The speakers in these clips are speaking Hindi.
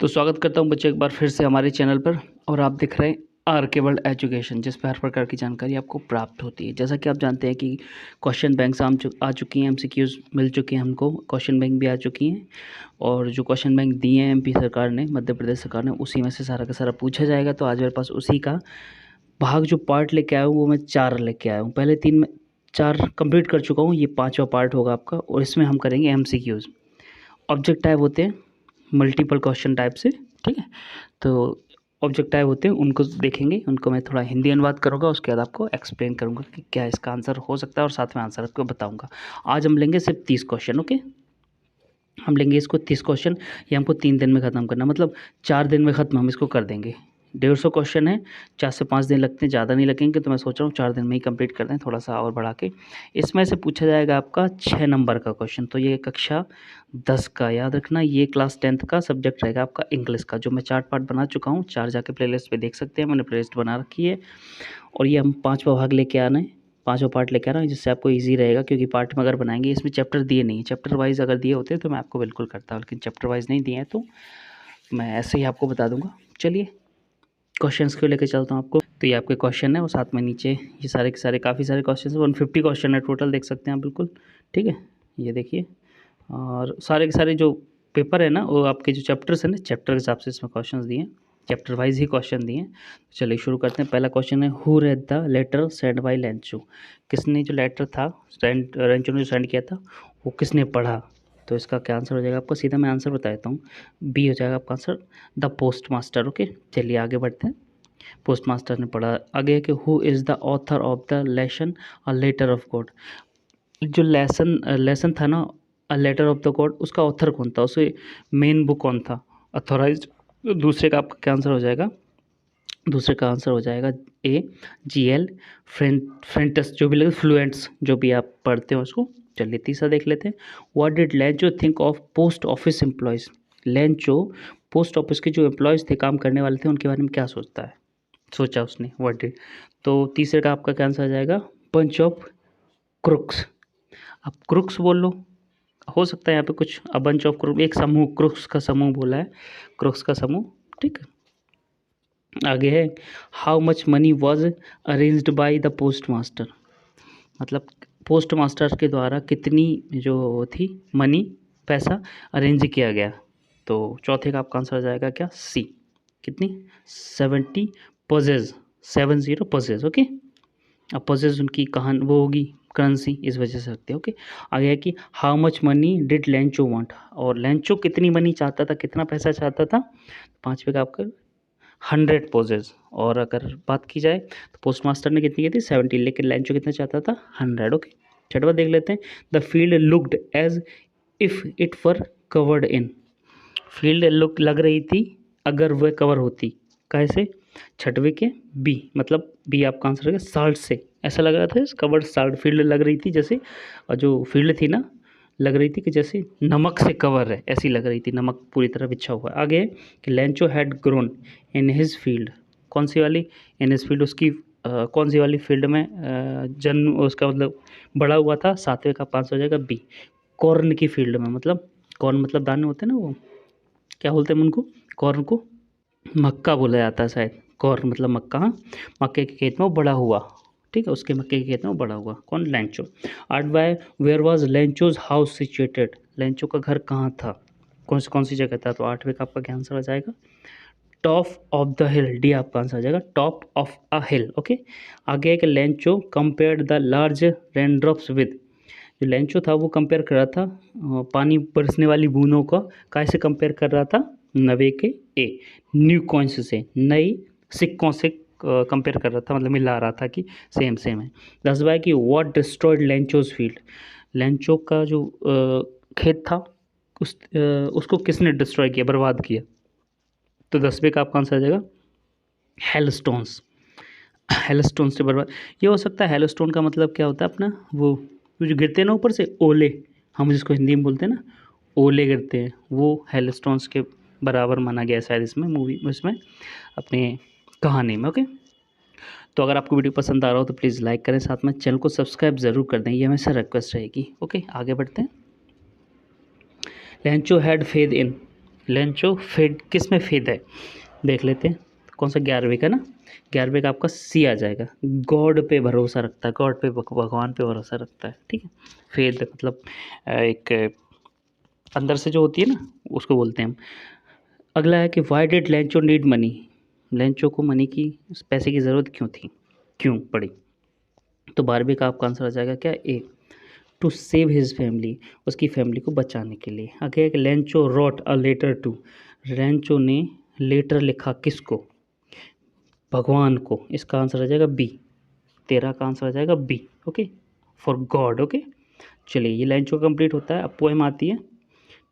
तो स्वागत करता हूं बच्चों एक बार फिर से हमारे चैनल पर। और आप देख रहे हैं आर के वर्ल्ड एजुकेशन, जिस पर हर प्रकार की जानकारी आपको प्राप्त होती है। जैसा कि आप जानते हैं कि क्वेश्चन बैंक आ चुकी हैं, एमसीक्यूज मिल चुके हैं हमको, क्वेश्चन बैंक भी आ चुकी हैं। और जो क्वेश्चन बैंक दिए हैं एमपी सरकार ने, मध्य प्रदेश सरकार ने, उसी में से सारा का सारा पूछा जाएगा। तो आज मेरे पास उसी का भाग जो पार्ट लेके आया हूँ वो मैं 4 लेके आया हूँ। पहले 3 में 4 कंप्लीट कर चुका हूँ, ये 5वां पार्ट होगा आपका। और इसमें हम करेंगे एमसीक्यूज। ऑब्जेक्ट टाइप होते हैं मल्टीपल क्वेश्चन टाइप से, ठीक है। तो ऑब्जेक्ट टाइप होते हैं, उनको देखेंगे, उनको मैं थोड़ा हिंदी अनुवाद करूँगा, उसके बाद आपको एक्सप्लेन करूँगा कि क्या इसका आंसर हो सकता है और साथ में आंसर आपको बताऊँगा। आज हम लेंगे सिर्फ 30 क्वेश्चन, ओके। हम लेंगे इसको 30 क्वेश्चन। ये हमको 3 दिन में ख़त्म करना, मतलब 4 दिन में ख़त्म हम इसको कर देंगे। 150 क्वेश्चन है, 4 से 5 दिन लगते हैं, ज़्यादा नहीं लगेंगे। तो मैं सोच रहा हूँ 4 दिन में ही कंप्लीट कर दें, थोड़ा सा और बढ़ा के। इसमें से पूछा जाएगा आपका 6 नंबर का क्वेश्चन। तो ये कक्षा 10 का याद रखना, ये क्लास 10th का सब्जेक्ट रहेगा आपका इंग्लिश का, जो मैं 4 पार्ट बना चुका हूँ। 4 जाके प्लेलिस्ट पे देख सकते हैं, मैंने प्लेलिस्ट बना रखी है। और ये हम 5वां भाग लेके आना है, 5वां पार्ट लेके आना है, जिससे आपको इजी रहेगा। क्योंकि पार्ट में अगर बनाएंगे, इसमें चैप्टर दिए नहीं है। चैप्टर वाइज अगर दिए होते तो मैं आपको बिल्कुल करता, लेकिन चैप्टर वाइज नहीं दिए हैं, तो मैं ऐसे ही आपको बता दूंगा। चलिए क्वेश्चंस को लेकर चलता हूँ आपको। तो ये आपके क्वेश्चन है, और साथ में नीचे ये सारे के सारे काफ़ी सारे क्वेश्चन है। 150 क्वेश्चन है टोटल, देख सकते हैं आप बिल्कुल, ठीक है। ये देखिए, और सारे के सारे जो पेपर है ना, वो आपके जो चैप्टर्स हैं ना, चैप्टर के हिसाब से इसमें क्वेश्चन दिए हैं, चैप्टर वाइज ही क्वेश्चन दिए हैं। चलिए शुरू करते हैं। पहला क्वेश्चन है, who read the letter send by Lencho. किसने जो लेटर था लेंचो ने जो सेंड किया था, वो किसने पढ़ा। तो इसका क्या आंसर हो जाएगा आपका, सीधा मैं आंसर बता देता हूँ, बी हो जाएगा आपका answer, the post master, okay. चलिए आगे बढ़ते हैं। पोस्ट मास्टर ने पढ़ा। आगे है कि who is the author of the lesson a letter of god. जो लेसन था ना, a letter of the god, उसका ऑथर कौन था, उसे मेन बुक कौन था, अथोराइज। दूसरे का आपका क्या आंसर हो जाएगा, दूसरे का आंसर हो जाएगा ए, GL फ्रेंटस, जो भी लगे, फ्लुएंट्स, जो भी आप पढ़ते हो उसको। चलिए तीसरा देख लेते हैं। What did Lencho think of post office employees. Lencho post office के जो एम्प्लॉयज़ थे, काम करने वाले थे, उनके बारे में क्या सोचता है, सोचा उसने, व्हाट डिड। तो तीसरे का आपका क्या आंसर आ जाएगा, बंच ऑफ क्रुक्स। आप क्रुक्स बोल लो, हो सकता है यहाँ पे कुछ, अ बंच ऑफ क्रुक्स, एक समूह, क्रुक्स का समूह बोला है, क्रुक्स का समूह, ठीक है। आगे है, how much money was arranged by the post master. मतलब पोस्ट मास्टर के द्वारा कितनी जो थी मनी, पैसा अरेंज किया गया। तो चौथे का आपका आंसर आ जाएगा क्या, सी, कितनी, 70 पजेज, 70 पजेज, ओके। अब पजेज उनकी कहान वो होगी करेंसी, इस वजह से रखते हैं, ओके। आगे है कि how much money did Lencho want. और लेंचो कितनी मनी चाहता था, कितना पैसा चाहता था। पाँचवें का आपका 100 पोजेज। और अगर बात की जाए तो पोस्ट मास्टर ने कितनी की थी, 70, लेकिन लेंचो कितना चाहता था, 100, ओके। छठवा देख लेते हैं। The field looked as if it were covered in. Field look लग रही थी अगर वह कवर होती, कैसे, छठवें के बी, मतलब बी आपका आंसर है साल्ट से। ऐसा लग रहा था कवर्ड साल्ट, फील्ड लग रही थी जैसे, और जो फील्ड थी ना, लग रही थी कि जैसे नमक से कवर है, ऐसी लग रही थी, नमक पूरी तरह बिछा हुआ है। आगे है कि Lencho had grown in his field. कौन सी वाली, इन हिज फील्ड, उसकी कौन सी वाली फील्ड में जन्म, उसका मतलब बड़ा हुआ था। सातवें का 5 हो जाएगा बी, कॉर्न की फील्ड में। मतलब कॉर्न मतलब दाने होते हैं ना, वो क्या बोलते हैं उनको, कॉर्न को मक्का बोला जाता है शायद, कॉर्न मतलब मक्का, हाँ। मक्के के खेत में वो बड़ा हुआ, ठीक है, उसके मक्के के खेत में वो बड़ा हुआ, कौन, लेंचो। आठवां, where was Lencho's house situated. Lencho का घर कहाँ था, कौन सी जगह था। तो 8वें का आपका क्या आंसर आ जाएगा, top of the hill, D आपका आंसर आ जाएगा, top of a hill, okay. आगे एक Lencho compared the large raindrops with. जो लेंचो था वो कंपेयर कर रहा था पानी बरसने वाली बूंदों का, कैसे कंपेयर कर रहा था, नवे के ए, न्यू कॉइन्स से, नई सिक्कों से कंपेयर कर रहा था, मतलब मिला रहा था कि सेम सेम है। 10वां कि what destroyed Lencho's field. Lencho का जो खेत था, उसको किसने डिस्ट्रॉय किया, बर्बाद किया। तो 10वें का आपका आंसर आ जाएगा हेलस्टोन्स। हेलस्टोन से बर्बाद, ये हो सकता है। हेलस्टोन का मतलब क्या होता है अपना, वो जो गिरते हैं ना ऊपर से, ओले, हम जिसको हिंदी में बोलते हैं ना, ओले गिरते हैं, वो हेलस्टोन्स के बराबर माना गया है शायद इसमें, मूवी इसमें, अपने कहानी में, ओके। तो अगर आपको वीडियो पसंद आ रहा हो तो प्लीज़ लाइक करें, साथ में चैनल को सब्सक्राइब ज़रूर कर दें, ये हमेशा रिक्वेस्ट रहेगी, ओके। आगे बढ़ते हैं। Lencho had faith in. Lencho faith किस में फेद है देख लेते हैं। कौन सा 11वें का ना, 11वें का आपका सी आ जाएगा। गॉड पे भरोसा रखता है, गॉड पे भगवान पे भरोसा रखता है, ठीक है। फेद मतलब एक अंदर से जो होती है ना उसको बोलते हैं हम। अगला है कि why did Lencho need money, Lencho को मनी की पैसे की ज़रूरत क्यों थी, क्यों पड़ी। तो 12वें का आपका आंसर आ जाएगा क्या, A, to save his family, उसकी फैमिली को बचाने के लिए। आगे एक Lencho wrote a letter to, Lencho ने लेटर लिखा किसको, भगवान को। इसका आंसर आ जाएगा बी, 13 का आंसर आ जाएगा B, okay, for god, okay. चलिए ये लेंचो कंप्लीट होता है, अब पोएम आती है,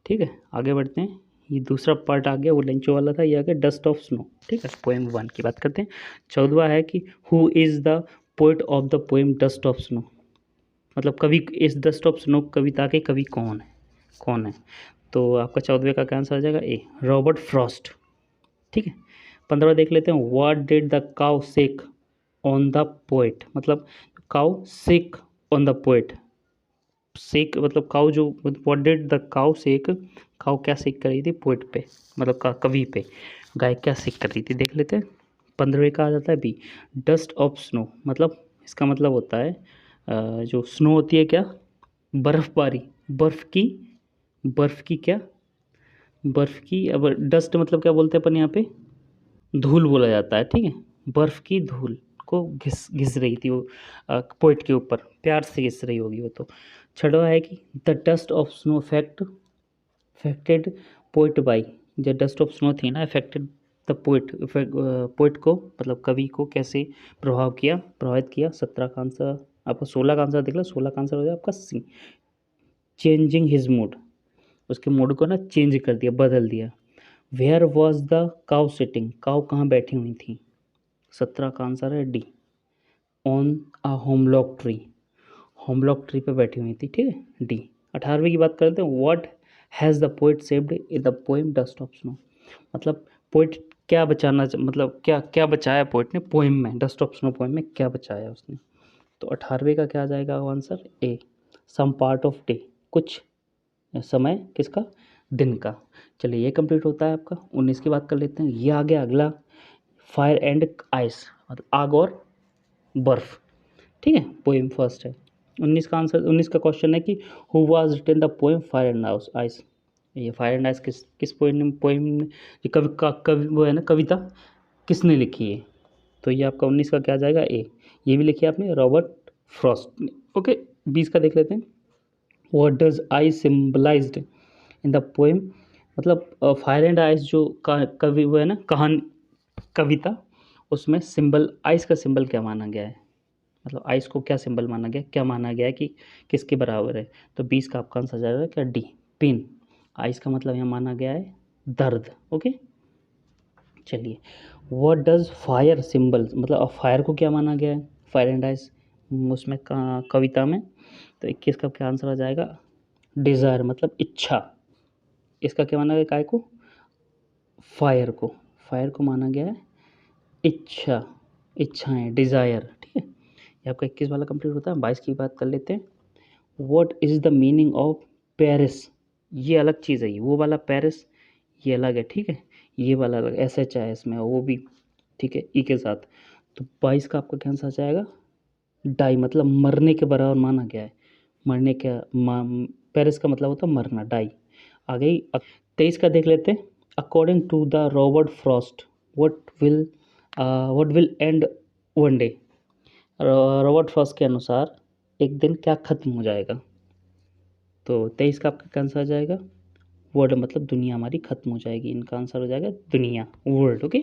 ठीक है। आगे बढ़ते हैं, ये दूसरा पार्ट आ गया, वो लेंचो वाला था, ये आ गया डस्ट ऑफ स्नो, ठीक है। पोएम 1 की बात करते हैं। 14वां है कि who is the poet of the poem dust of snow, मतलब कवि इस डस्ट ऑफ स्नो कविता के कवि कौन है, कौन है। तो आपका 14वें का आंसर आ जाएगा ए, रॉबर्ट फ्रॉस्ट, ठीक है। 15वां देख लेते हैं, what did the crow shake on the poet, मतलब crow shake on the poet, shake मतलब काउ जो, what did the crow shake, crow क्या सेक कर रही थी पोएट पे, मतलब कवि पे, गाय क्या सेक कर रही थी, देख लेते हैं। 15वें का आ जाता है बी, डस्ट ऑफ स्नो, मतलब इसका मतलब होता है जो स्नो होती है क्या, बर्फबारी, बर्फ़ की क्या, बर्फ़ की, अब डस्ट मतलब क्या बोलते हैं अपन यहाँ पे, धूल बोला जाता है, ठीक है। बर्फ़ की धूल को घिस घिस रही थी वो पोएट के ऊपर, प्यार से घिस रही होगी वो। तो 6वां है कि the dust of snow affected poet by, जो डस्ट ऑफ स्नो थी ना, अफेक्टेड द पोएट, पोएट को मतलब कवि को कैसे प्रभावित किया। 17 का आंसर आपका, 16 का आंसर देख लो, 16 का आंसर हो जाए आपका सी, चेंजिंग हिज मूड, उसके मूड को ना चेंज कर दिया, बदल दिया। Where was the crow sitting, crow कहाँ बैठी हुई थी। 17 का आंसर है D, on a hemlock tree, hemlock tree पे बैठी हुई थी, ठीक है, डी। 18वें की बात करते हैं, what has the poet saved in the poem dust of snow, मतलब पोएट क्या बचाना, मतलब क्या क्या बचाया पोएट ने पोएम में, डस्ट ऑफ स्नो पोएम में क्या बचाया उसने। तो 18वें का क्या आ जाएगा answer, A, some part of day, कुछ समय किसका, दिन का। चलिए ये कंप्लीट होता है आपका। 19 की बात कर लेते हैं, ये आ गया अगला, फायर एंड आइस, मतलब आग और बर्फ, ठीक है, पोएम फर्स्ट है। 19 का आंसर, 19 का क्वेश्चन है कि who was written the poem fire and ice, ये फायर एंड आइस किस किस पोएम ये कवि वो है ना, कविता किसने लिखी है। तो ये आपका 19 का क्या आ जाएगा, ए, ये भी लिखी है आपने, रॉबर्ट फ्रॉस्ट ने, ओके। 20 का देख लेते हैं, what does ice symbolised in the poem, मतलब फायर एंड आइस जो कवि वो है ना, कविता, उसमें सिंबल, आइस का सिंबल क्या माना गया है, मतलब आइस को क्या सिंबल माना गया, क्या माना गया है कि किसके बराबर है। तो 20 का आपका आंसर जाएगा क्या, डी, पेन। आइस का मतलब यहाँ माना गया है दर्द, ओके। चलिए, व्हाट डज फायर सिंबल, मतलब फायर को क्या माना गया है, फायर एंड आइस उसमें कविता में। तो 21 का क्या आंसर आ जाएगा, डिज़ायर, मतलब इच्छा। इसका क्या माना गया, काय को, फायर को माना गया है इच्छा, इच्छाएं, डिज़ायर, ठीक है। ये आपका 21 वाला कंप्लीट होता है। 22 की बात कर लेते हैं, what is the meaning of Paris, ये अलग चीज़ है, ये वो वाला पेरिस ये अलग है, ठीक है, ये वाला अलग, एस एच आई इसमें वो भी, ठीक है, ई के साथ। तो 22 का आपका क्या आंसर आ जाएगा, डाई, मतलब मरने के बराबर माना गया है, मरने का पेरिस का मतलब होता है मरना, डाई आ गई। 23 का देख लेते हैं, according to the Robert Frost what will end one day, Robert Frost के अनुसार एक दिन क्या खत्म हो जाएगा। तो 23 का आपका आंसर आ जाएगा, वर्ल्ड, मतलब दुनिया हमारी खत्म हो जाएगी, इनका आंसर हो जाएगा दुनिया, वर्ल्ड, ओके।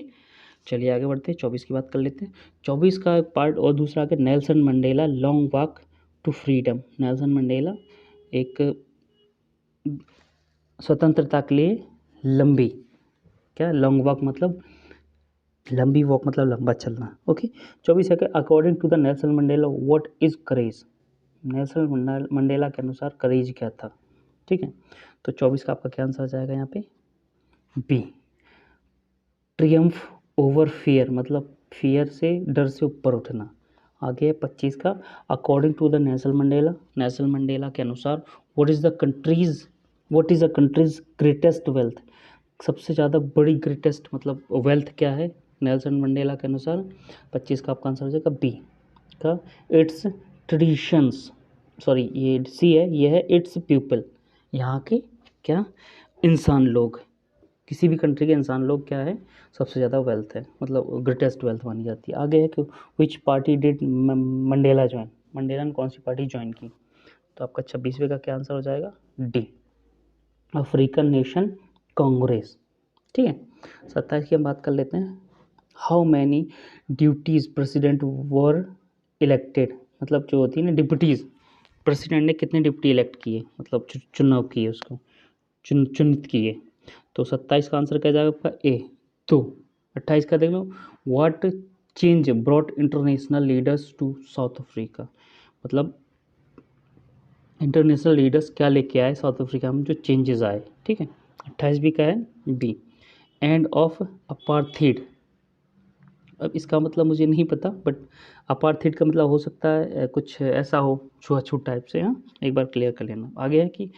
चलिए आगे बढ़ते हैं, 24 की बात कर लेते हैं। 24 का पार्ट और दूसरा आगे, Nelson Mandela long walk to freedom, Nelson Mandela एक स्वतंत्रता के लिए लंबी, क्या लॉन्ग वॉक मतलब लंबी वॉक, मतलब लंबा चलना, ओके। 24 है, according to the Nelson Mandela what is courage, Nelson Mandela के अनुसार करेज क्या था, ठीक है। तो 24 का आपका क्या आंसर आ जाएगा यहाँ पे, बी, ट्रियम्फ ओवर फियर, मतलब फियर से, डर से ऊपर उठना। आगे 25 का, according to the Nelson Mandela के अनुसार what is the country's greatest wealth, सबसे ज़्यादा बड़ी ग्रेटेस्ट मतलब वेल्थ क्या है नेल्सन मंडेला के अनुसार? 25 का आपका आंसर हो जाएगा बी का इट्स ट्रेडिशंस। सॉरी ये सी है, ये है इट्स पीपल। यहाँ के क्या इंसान लोग, किसी भी कंट्री के इंसान लोग क्या है सबसे ज़्यादा वेल्थ है, मतलब ग्रेटेस्ट वेल्थ मानी जाती है। आगे है कि विच party did Mandela join? Mandela ने कौन सी पार्टी ज्वाइन की? तो आपका 26वें का क्या आंसर हो जाएगा? D, African nation Congress. ठीक है, 27 की हम बात कर लेते हैं। How many duties president were elected? मतलब जो होती है ना डिप्यूटीज़, प्रेसिडेंट ने कितने डिप्टी इलेक्ट किए, मतलब चुनाव किए, उसको चुनित किए? तो 27 का आंसर क्या जाएगा आपका? ए, 2। 28 का देख लो, what change brought international leaders to South Africa? मतलब इंटरनेशनल लीडर्स क्या लेके आए साउथ अफ्रीका में, जो चेंजेस आए। ठीक है, 28 भी का है बी, एंड ऑफ अपार्थीड। अब इसका मतलब मुझे नहीं पता, बट अपार्थीड का मतलब हो सकता है कुछ ऐसा हो, छुआछूत टाइप से। हाँ, एक बार क्लियर कर लेना। आगे है कि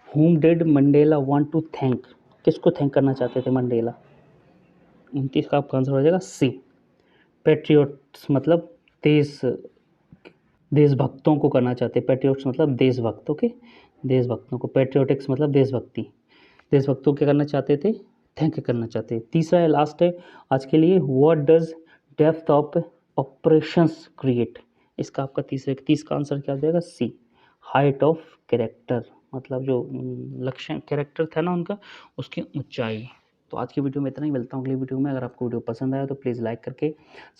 whom did Mandela want to thank? किसको थैंक करना चाहते थे मंडेला? 29 का आपका आंसर हो जाएगा सी, पैट्रियोट्स, मतलब देश देशभक्तों को करना चाहते। पैट्रियोट्स मतलब देशभक्त। ओके, देशभक्तों को, पैट्रियोटिक्स मतलब देशभक्ति, देशभक्तों क्या करना चाहते थे? थैंक करना चाहते। तीसरा है, लास्ट है आज के लिए, what does depth of operations create? इसका आपका 30 का आंसर क्या हो जाएगा? सी, हाइट ऑफ कैरेक्टर, मतलब जो लक्ष्य कैरेक्टर था ना उनका, उसकी ऊंचाई। तो आज की वीडियो में इतना ही, मिलता हूँ अगली वीडियो में। अगर आपको वीडियो पसंद आया तो प्लीज़ लाइक करके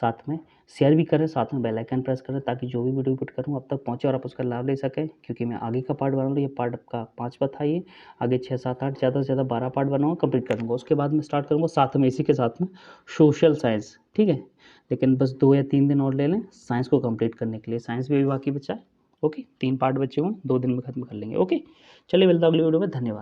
साथ में शेयर भी करें, साथ में बेल आइकन प्रेस करें, ताकि जो भी वीडियो पुट करूँ आप तक पहुँचे और आप उसका लाभ ले सकें। क्योंकि मैं आगे का पार्ट बना रहा हूँ, ये पार्ट आपका 5वां था, ये आगे 6, 7, 8 ज़्यादा से ज़्यादा 12 पार्ट बनाऊँगा, कंप्लीट करूँगा। उसके बाद मैं स्टार्ट करूँगा साथ में, इसी के साथ में सोशल साइंस। ठीक है, लेकिन बस 2 या 3 दिन और ले लें साइंस को कंप्लीट करने के लिए। साइंस भी बाकी बचा है। ओके, 3 पार्ट बचे हुए हैं, 2 दिन में खत्म कर लेंगे। ओके, चलिए मिलता हूँ अगली वीडियो में। धन्यवाद।